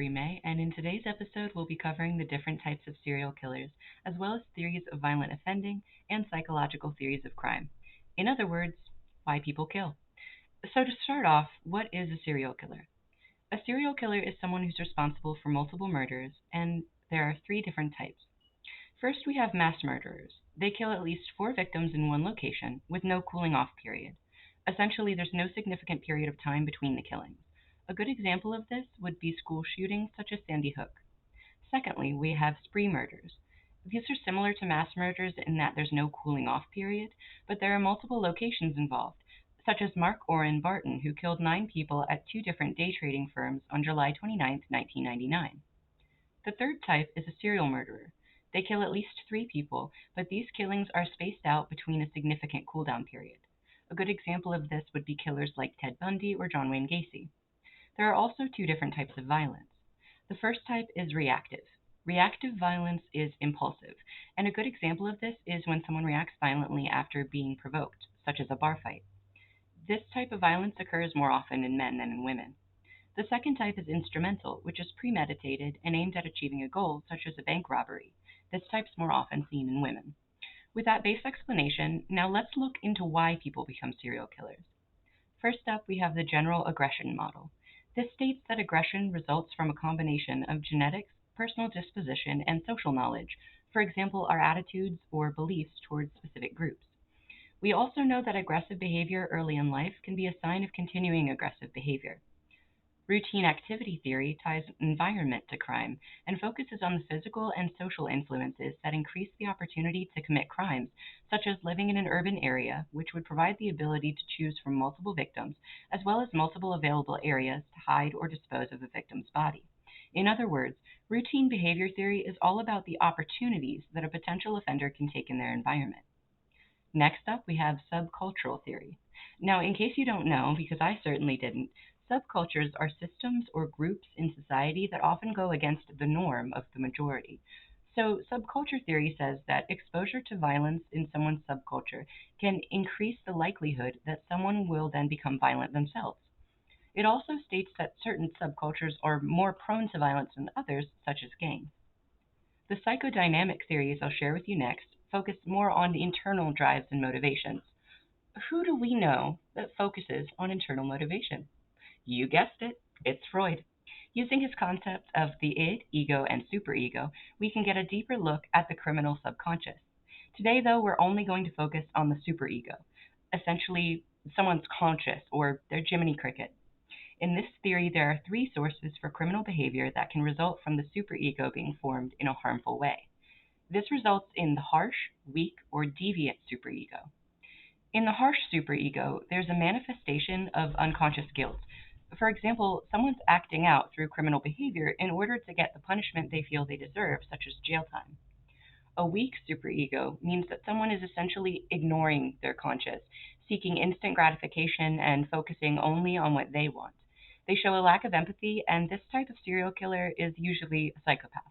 Avery May, and in today's episode, we'll be covering the different types of serial killers, as well as theories of violent offending and psychological theories of crime. In other words, why people kill. So, to start off, what is a serial killer? A serial killer is someone who's responsible for multiple murders, and there are three different types. First, we have mass murderers. They kill at least four victims in one location, with no cooling off period. Essentially, there's no significant period of time between the killings. A good example of this would be school shootings such as Sandy Hook. Secondly, we have spree murders. These are similar to mass murders in that there's no cooling off period, but there are multiple locations involved, such as Mark Orrin Barton, who killed 9 people at 2 different day trading firms on July 29, 1999. The third type is a serial murderer. They kill at least 3 people, but these killings are spaced out between a significant cooldown period. A good example of this would be killers like Ted Bundy or John Wayne Gacy. There are also 2 different types of violence. The first type is reactive. Reactive violence is impulsive, and a good example of this is when someone reacts violently after being provoked, such as a bar fight. This type of violence occurs more often in men than in women. The second type is instrumental, which is premeditated and aimed at achieving a goal, such as a bank robbery. This type's more often seen in women. With that base explanation, now let's look into why people become serial killers. First up, we have the general aggression model. This states that aggression results from a combination of genetics, personal disposition, and social knowledge, for example, our attitudes or beliefs towards specific groups. We also know that aggressive behavior early in life can be a sign of continuing aggressive behavior. Routine activity theory ties environment to crime and focuses on the physical and social influences that increase the opportunity to commit crimes, such as living in an urban area, which would provide the ability to choose from multiple victims, as well as multiple available areas to hide or dispose of a victim's body. In other words, routine behavior theory is all about the opportunities that a potential offender can take in their environment. Next up, we have subcultural theory. Now, in case you don't know, because I certainly didn't, subcultures are systems or groups in society that often go against the norm of the majority. So, subculture theory says that exposure to violence in someone's subculture can increase the likelihood that someone will then become violent themselves. It also states that certain subcultures are more prone to violence than others, such as gangs. The psychodynamic theories I'll share with you next focus more on the internal drives and motivations. Who do we know that focuses on internal motivation? You guessed it, it's Freud. Using his concept of the id, ego, and superego, we can get a deeper look at the criminal subconscious. Today, though, we're only going to focus on the superego, essentially someone's conscious or their Jiminy Cricket. In this theory, there are 3 sources for criminal behavior that can result from the superego being formed in a harmful way. This results in the harsh, weak, or deviant superego. In the harsh superego, there's a manifestation of unconscious guilt. For example, someone's acting out through criminal behavior in order to get the punishment they feel they deserve, such as jail time. A weak superego means that someone is essentially ignoring their conscience, seeking instant gratification and focusing only on what they want. They show a lack of empathy, and this type of serial killer is usually a psychopath.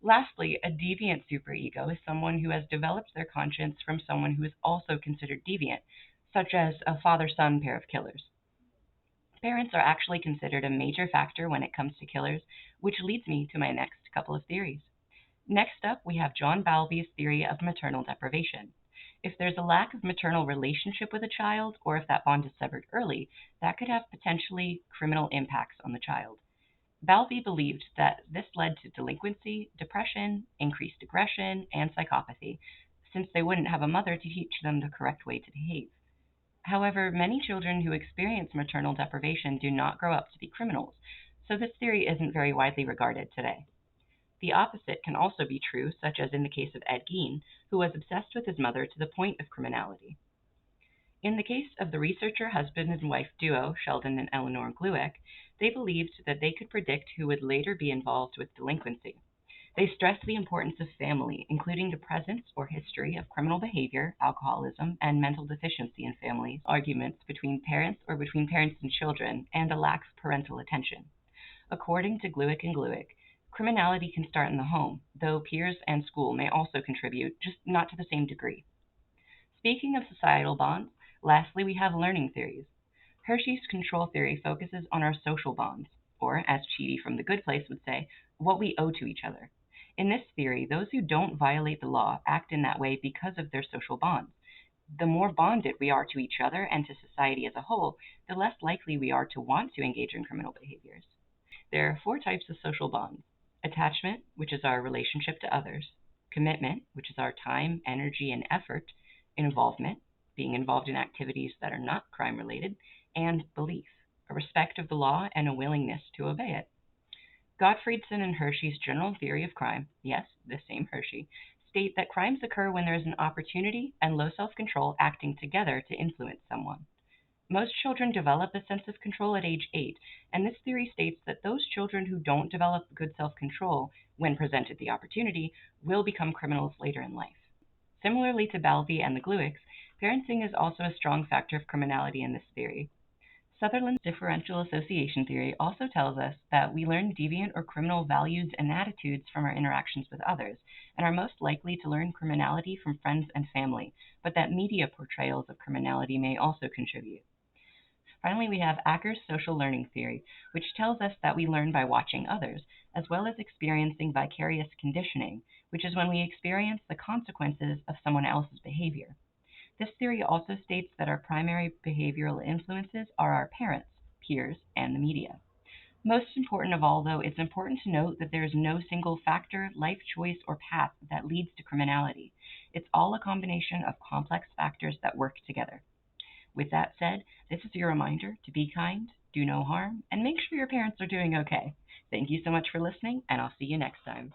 Lastly, a deviant superego is someone who has developed their conscience from someone who is also considered deviant, such as a father-son pair of killers. Parents are actually considered a major factor when it comes to killers, which leads me to my next couple of theories. Next up, we have John Bowlby's theory of maternal deprivation. If there's a lack of maternal relationship with a child, or if that bond is severed early, that could have potentially criminal impacts on the child. Bowlby believed that this led to delinquency, depression, increased aggression, and psychopathy, since they wouldn't have a mother to teach them the correct way to behave. However, many children who experience maternal deprivation do not grow up to be criminals, so this theory isn't very widely regarded today. The opposite can also be true, such as in the case of Ed Gein, who was obsessed with his mother to the point of criminality. In the case of the researcher husband and wife duo, Sheldon and Eleanor Glueck, they believed that they could predict who would later be involved with delinquency. They stressed the importance of family, including the presence or history of criminal behavior, alcoholism, and mental deficiency in families, arguments between parents or between parents and children, and a lack of parental attention. According to Glueck and Glueck, criminality can start in the home, though peers and school may also contribute, just not to the same degree. Speaking of societal bonds, lastly we have learning theories. Hershey's control theory focuses on our social bonds. or as Chidi from The Good Place would say, what we owe to each other. In this theory, those who don't violate the law act in that way because of their social bonds. The more bonded we are to each other and to society as a whole, the less likely we are to want to engage in criminal behaviors. There are four types of social bonds: attachment, which is our relationship to others; commitment, which is our time, energy, and effort; involvement, being involved in activities that are not crime related; and belief, a respect of the law and a willingness to obey it. Gottfriedson and Hershey's general theory of crime, yes, the same Hershey, state that crimes occur when there is an opportunity and low self control acting together to influence someone. Most children develop a sense of control at age 8, and this theory states that those children who don't develop good self control when presented the opportunity will become criminals later in life. Similarly to Balby and the Gluicks, parenting is also a strong factor of criminality in this theory. Sutherland's differential association theory also tells us that we learn deviant or criminal values and attitudes from our interactions with others, and are most likely to learn criminality from friends and family, but that media portrayals of criminality may also contribute. Finally, we have Acker's social learning theory, which tells us that we learn by watching others, as well as experiencing vicarious conditioning, which is when we experience the consequences of someone else's behavior. This theory also states that our primary behavioral influences are our parents, peers, and the media. Most important of all, though, it's important to note that there is no single factor, life choice, or path that leads to criminality. It's all a combination of complex factors that work together. With that said, this is your reminder to be kind, do no harm, and make sure your parents are doing okay. Thank you so much for listening, and I'll see you next time.